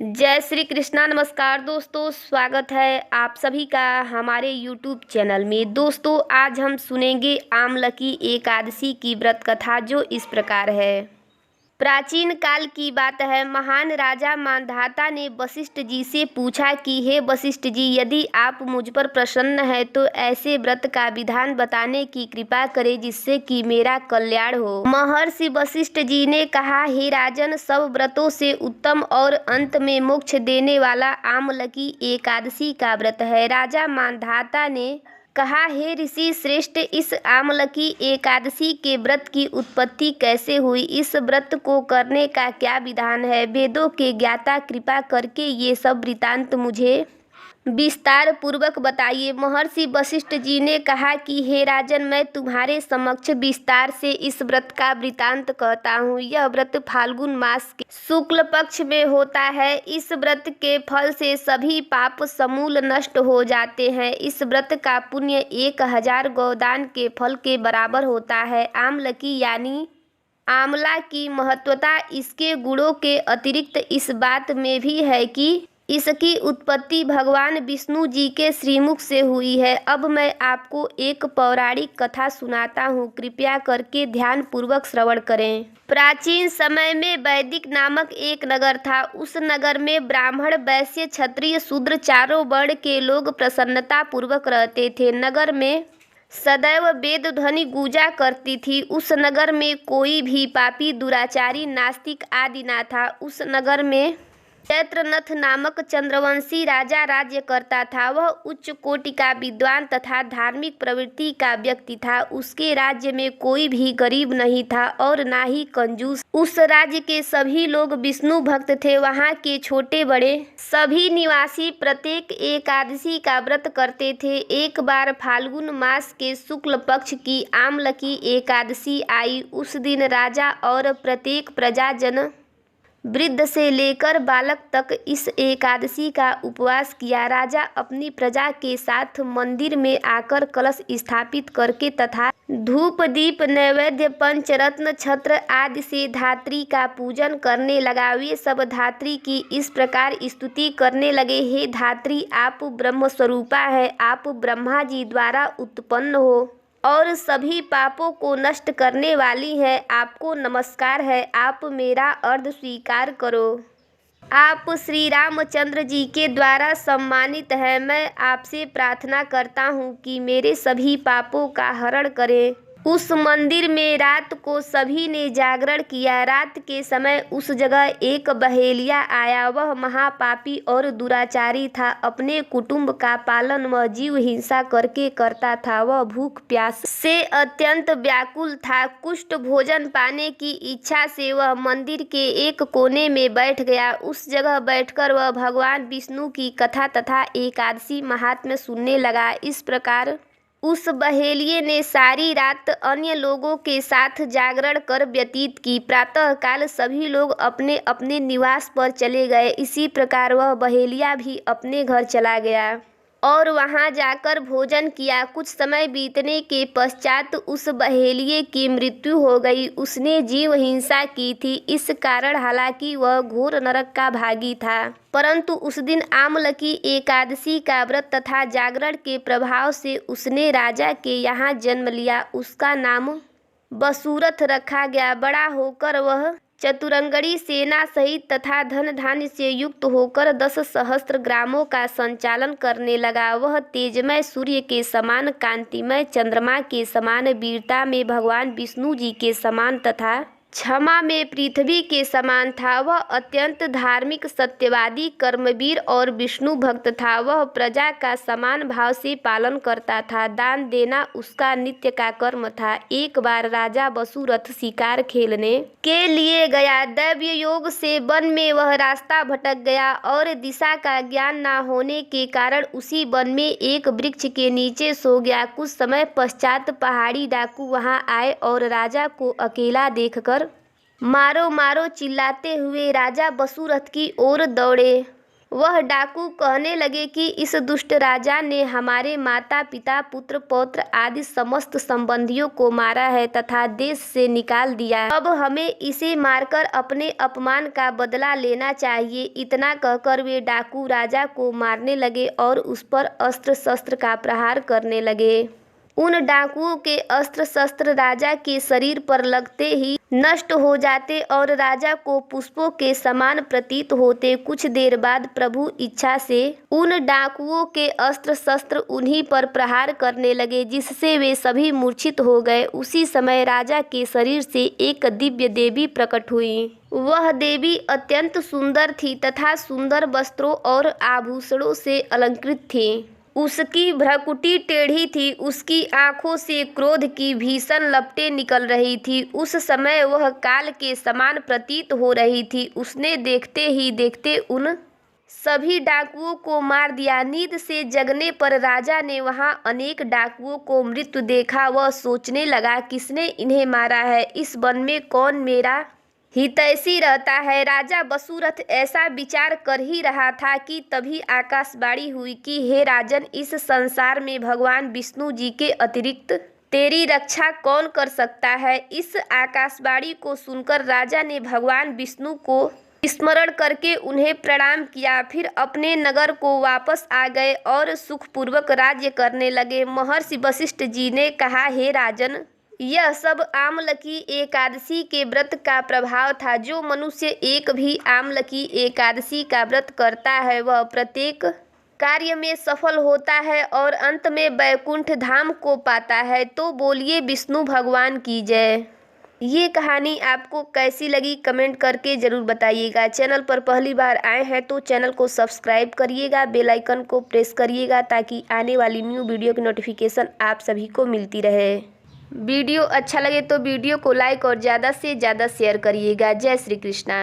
जय श्री कृष्णा। नमस्कार दोस्तों, स्वागत है आप सभी का हमारे यूट्यूब चैनल में। दोस्तों, आज हम सुनेंगे आमलकी एकादशी की व्रत कथा, जो इस प्रकार है। प्राचीन काल की बात है। महान राजा मांधाता ने वशिष्ठ जी से पूछा कि हे वशिष्ठ जी, यदि आप मुझ पर प्रसन्न हैं तो ऐसे व्रत का विधान बताने की कृपा करें जिससे कि मेरा कल्याण हो। महर्षि वशिष्ठ जी ने कहा, हे राजन, सब व्रतों से उत्तम और अंत में मोक्ष देने वाला आमलकी एकादशी का व्रत है। राजा मांधाता ने कहा, हे ऋषि श्रेष्ठ, इस आमलकी एकादशी के व्रत की उत्पत्ति कैसे हुई? इस व्रत को करने का क्या विधान है? वेदों के ज्ञाता, कृपा करके ये सब वृतांत मुझे विस्तार पूर्वक बताइए। महर्षि वशिष्ठ जी ने कहा कि हे राजन, मैं तुम्हारे समक्ष विस्तार से इस व्रत का वृतांत कहता हूँ। यह व्रत फाल्गुन मास के शुक्ल पक्ष में होता है। इस व्रत के फल से सभी पाप समूल नष्ट हो जाते हैं। इस व्रत का पुण्य 1000 गोदान के फल के बराबर होता है। आमलकी यानी आंवला की महत्वता इसके गुणों के अतिरिक्त इस बात में भी है कि इसकी उत्पत्ति भगवान विष्णु जी के श्रीमुख से हुई है। अब मैं आपको एक पौराणिक कथा सुनाता हूँ, कृपया करके ध्यान पूर्वक श्रवण करें। प्राचीन समय में वैदिक नामक एक नगर था। उस नगर में ब्राह्मण, वैश्य, क्षत्रिय, शूद्र चारों वर्ण के लोग प्रसन्नता पूर्वक रहते थे। नगर में सदैव वेद ध्वनि गूंजा करती थी। उस नगर में कोई भी पापी, दुराचारी, नास्तिक आदि ना था। उस नगर में चैत्रनथ नामक चंद्रवंशी राजा राज्य करता था। वह उच्च कोटि का विद्वान तथा धार्मिक प्रवृत्ति का व्यक्ति था। उसके राज्य में कोई भी गरीब नहीं था और ना ही कंजूस। उस राज्य के सभी लोग विष्णु भक्त थे। वहाँ के छोटे बड़े सभी निवासी प्रत्येक एकादशी का व्रत करते थे। एक बार फाल्गुन मास के शुक्ल पक्ष की आमलकी एकादशी आई। उस दिन राजा और प्रत्येक प्रजाजन, वृद्ध से लेकर बालक तक, इस एकादशी का उपवास किया। राजा अपनी प्रजा के साथ मंदिर में आकर कलश स्थापित करके तथा धूप दीप नैवेद्य पंचरत्न छत्र आदि से धात्री का पूजन करने लगा। वे सब धात्री की इस प्रकार स्तुति करने लगे, हे धात्री, आप ब्रह्म स्वरूपा है, आप ब्रह्मा जी द्वारा उत्पन्न हो और सभी पापों को नष्ट करने वाली है। आपको नमस्कार है, आप मेरा अर्घ स्वीकार करो। आप श्री रामचंद्र जी के द्वारा सम्मानित हैं। मैं आपसे प्रार्थना करता हूँ कि मेरे सभी पापों का हरण करें। उस मंदिर में रात को सभी ने जागरण किया। रात के समय उस जगह एक बहेलिया आया। वह महापापी और दुराचारी था। अपने कुटुंब का पालन वह जीव हिंसा करके करता था। वह भूख प्यास से अत्यंत व्याकुल था। कुष्ठ भोजन पाने की इच्छा से वह मंदिर के एक कोने में बैठ गया। उस जगह बैठकर वह भगवान विष्णु की कथा तथा एकादशी महात्म्य सुनने लगा। इस प्रकार उस बहेलिये ने सारी रात अन्य लोगों के साथ जागरण कर व्यतीत की। प्रातःकाल सभी लोग अपने अपने निवास पर चले गए। इसी प्रकार वह बहेलिया भी अपने घर चला गया और वहां जाकर भोजन किया। कुछ समय बीतने के पश्चात उस बहेलिये की मृत्यु हो गई। उसने जीव हिंसा की थी। इस कारण हालांकि वह घोर नरक का भागी था, परंतु उस दिन आमलकी एकादशी का व्रत तथा जागरण के प्रभाव से उसने राजा के यहाँ जन्म लिया। उसका नाम बसूरथ रखा गया। बड़ा होकर वह चतुरंगड़ी सेना सहित तथा धन धान्य से युक्त होकर 10 सहस्त्र ग्रामों का संचालन करने लगा। वह तेजमय सूर्य के समान, कांतिमय चंद्रमा के समान, वीरता में भगवान विष्णु जी के समान तथा क्षमा में पृथ्वी के समान था। वह अत्यंत धार्मिक, सत्यवादी, कर्मवीर और विष्णु भक्त था। वह प्रजा का समान भाव से पालन करता था। दान देना उसका नित्य का कर्म था। एक बार राजा बसूरथ शिकार खेलने के लिए गया। दैव्य योग से वन में वह रास्ता भटक गया और दिशा का ज्ञान न होने के कारण उसी वन में एक वृक्ष के नीचे सो गया। कुछ समय पश्चात पहाड़ी डाकू वहां आए और राजा को अकेला देखकर मारो मारो चिल्लाते हुए राजा बसूरथ की ओर दौड़े। वह डाकू कहने लगे कि इस दुष्ट राजा ने हमारे माता पिता पुत्र पौत्र आदि समस्त संबंधियों को मारा है तथा देश से निकाल दिया। अब हमें इसे मारकर अपने अपमान का बदला लेना चाहिए। इतना कहकर वे डाकू राजा को मारने लगे और उस पर अस्त्र शस्त्र का प्रहार करने लगे। उन डाकुओं के अस्त्र शस्त्र राजा के शरीर पर लगते ही नष्ट हो जाते और राजा को पुष्पों के समान प्रतीत होते। कुछ देर बाद प्रभु इच्छा से उन डाकुओं के अस्त्र शस्त्र उन्हीं पर प्रहार करने लगे, जिससे वे सभी मूर्छित हो गए। उसी समय राजा के शरीर से एक दिव्य देवी प्रकट हुई। वह देवी अत्यंत सुंदर थी तथा सुंदर वस्त्रों और आभूषणों से अलंकृत थी। उसकी भ्रुकुटी टेढ़ी थी, उसकी आंखों से क्रोध की भीषण लपटें निकल रही थी। उस समय वह काल के समान प्रतीत हो रही थी। उसने देखते ही देखते उन सभी डाकुओं को मार दिया। नींद से जगने पर राजा ने वहां अनेक डाकुओं को मृत देखा। वह सोचने लगा, किसने इन्हें मारा है? इस वन में कौन मेरा हितैषी रहता है? राजा वसुरथ ऐसा विचार कर ही रहा था कि तभी आकाशवाणी हुई कि हे राजन, इस संसार में भगवान विष्णु जी के अतिरिक्त तेरी रक्षा कौन कर सकता है? इस आकाशवाणी को सुनकर राजा ने भगवान विष्णु को स्मरण करके उन्हें प्रणाम किया। फिर अपने नगर को वापस आ गए और सुखपूर्वक राज्य करने लगे। महर्षि वशिष्ठ जी ने कहा, हे राजन, यह सब आमलकी एकादशी के व्रत का प्रभाव था। जो मनुष्य एक भी आमलकी एकादशी का व्रत करता है वह प्रत्येक कार्य में सफल होता है और अंत में वैकुंठ धाम को पाता है। तो बोलिए विष्णु भगवान की जय। ये कहानी आपको कैसी लगी कमेंट करके ज़रूर बताइएगा। चैनल पर पहली बार आए हैं तो चैनल को सब्सक्राइब करिएगा, बेल आइकन को प्रेस करिएगा ताकि आने वाली न्यू वीडियो की नोटिफिकेशन आप सभी को मिलती रहे। वीडियो अच्छा लगे तो वीडियो को लाइक और ज़्यादा से ज़्यादा शेयर करिएगा। जय श्री कृष्णा।